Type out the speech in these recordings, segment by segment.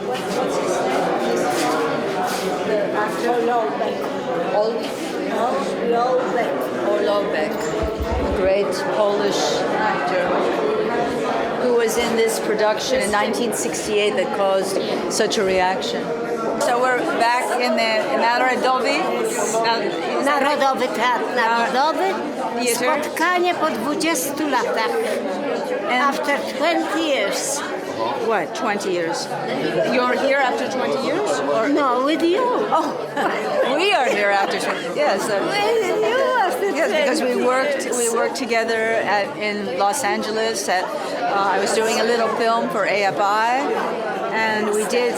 What's his name? The actor? Orlowek, a great Polish actor who was in this production in 1968 that caused such a reaction. So we're back in the Narodowy Theater. Narodowy spotkanie po 20 latach. After 20 years. What, 20 years? You're here after 20 years? Or? No, with you. Oh, we are here after 20 years. Yes, With you after 20 yes, because we worked together in Los Angeles. I was doing a little film for AFI, and we did.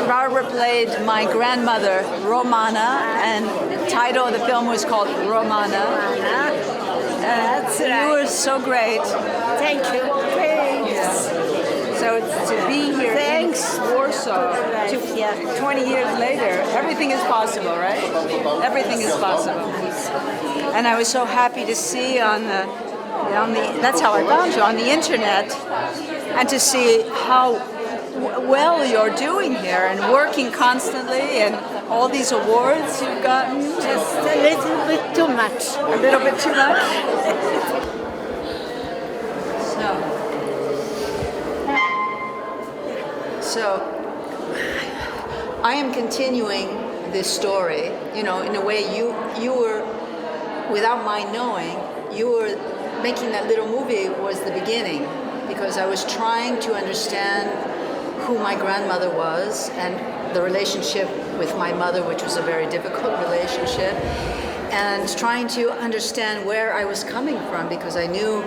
Barbara played my grandmother, Romana, and the title of the film was called Romana. That's right. You were so great. Thank you. Thanks. Yeah. So to be here in Warsaw, 20 years later, everything is possible, right? Everything is possible. And I was so happy to see on the that's how I found you, on the internet, and to see how well you're doing here and working constantly and all these awards you've gotten. Just a little bit too much. A little bit too much? So I am continuing this story, in a way you were, without my knowing, you were making that little movie was the beginning, because I was trying to understand who my grandmother was and the relationship with my mother, which was a very difficult relationship, and trying to understand where I was coming from, because I knew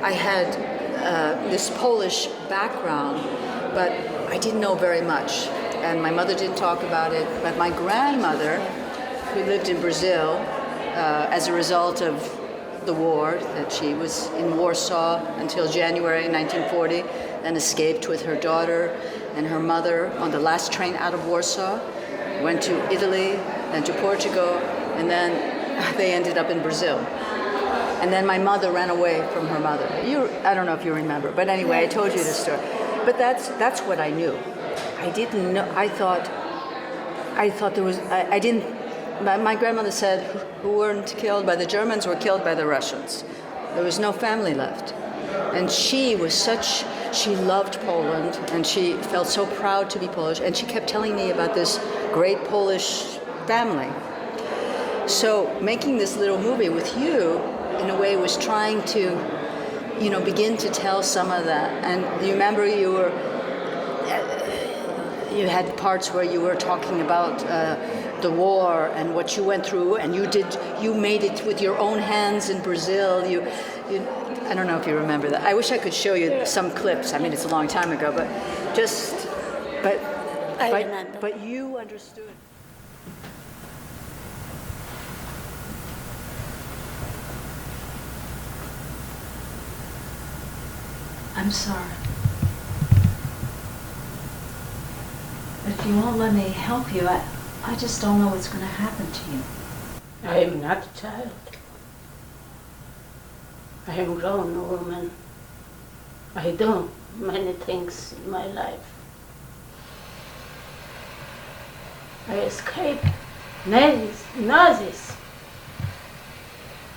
I had this Polish background, but I didn't know very much, and my mother didn't talk about it. But my grandmother, who lived in Brazil as a result of the war, that she was in Warsaw until January 1940, then escaped with her daughter and her mother on the last train out of Warsaw, went to Italy, then to Portugal, and then they ended up in Brazil. And then my mother ran away from her mother. I don't know if you remember, but anyway, I told you this story. But that's what I knew. I didn't know. I thought there was. I didn't. My grandmother said who weren't killed by the Germans were killed by the Russians. There was no family left, and she loved Poland, and she felt so proud to be Polish, and she kept telling me about this great Polish family. So making this little movie with you, in a way, was trying to, begin to tell some of that. And you remember you had parts where you were talking about the war and what you went through, and you made it with your own hands in Brazil. I don't know if you remember that. I wish I could show you some clips. I mean, it's a long time ago, but but you understood. I'm sorry. If you won't let me help you, I just don't know what's going to happen to you. I am not a child. I am a grown woman. I do many things in my life. I escaped Nazis.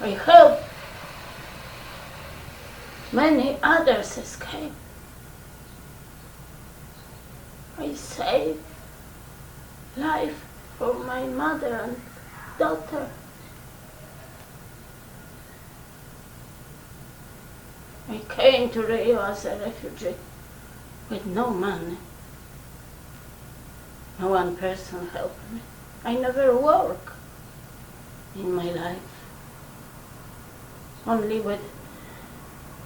I helped many others escape. I saved life for my mother and daughter. I came to Rio as a refugee with no money. No one person helped me. I never worked in my life. Only with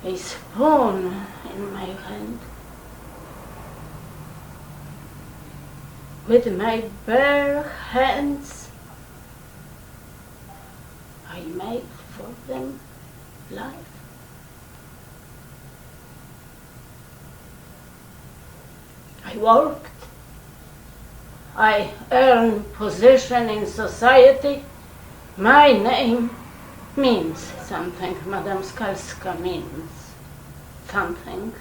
a spoon in my hand. With my bare hands, I made for them life. I worked. I earned position in society. My name means something. Madame Skalska means something.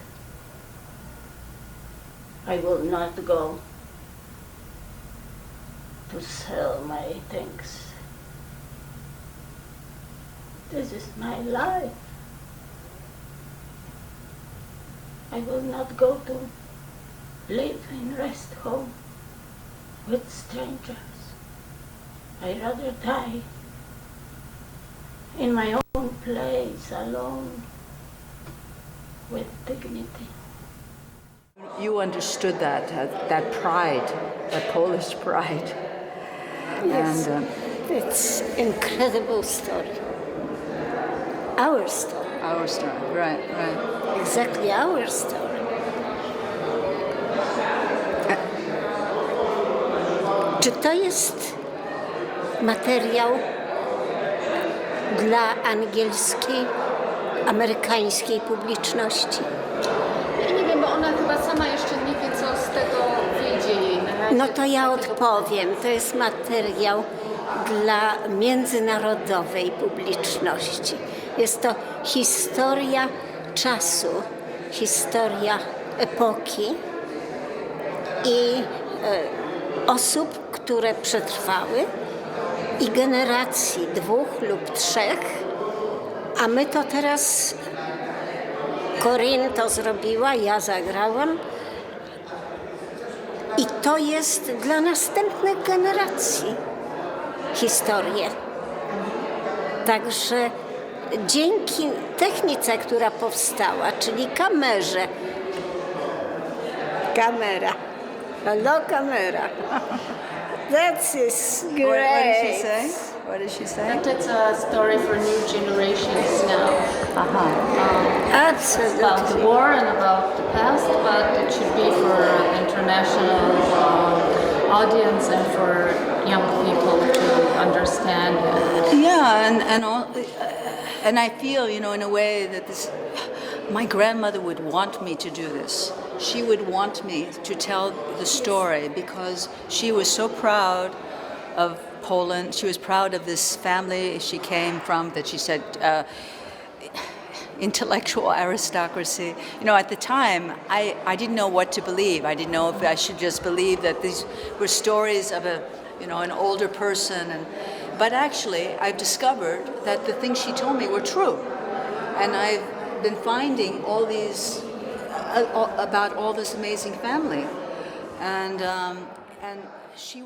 I will not go to sell my things. This is my life. I will not go to live in rest home with strangers. I'd rather die in my own place, alone, with dignity. You understood that pride, that Polish pride. Yes, And it's incredible story. Our story, our story, right. exactly our story. Czy to jest materiał dla angielskiej, amerykańskiej publiczności? Ja nie wiem, bo ona chyba sama jeszcze nie wie, co z tego wyjdzie jej. Na razie No to ja odpowiem. To jest materiał dla międzynarodowej publiczności. Jest to historia czasu, historia epoki i osób, które przetrwały i generacji 2 lub 3, a my to teraz, Corinne to zrobiła, ja zagrałam i to jest dla następnych generacji historię. Także dzięki technice, która powstała, czyli kamerze, hello kamera, that is great. What did she say? That it's a story for new generations now. About the Absolutely. war and about the past, but it should be for international audience and for young people to understand it. Yeah, and I feel, in a way that my grandmother would want me to do this. She would want me to tell the story because she was so proud of Poland. She was proud of this family she came from, that she said intellectual aristocracy. At the time, I didn't know what to believe. I didn't know if I should just believe that these were stories of an older person. But actually, I've discovered that the things she told me were true. And I've been finding all these, about all this amazing family. And she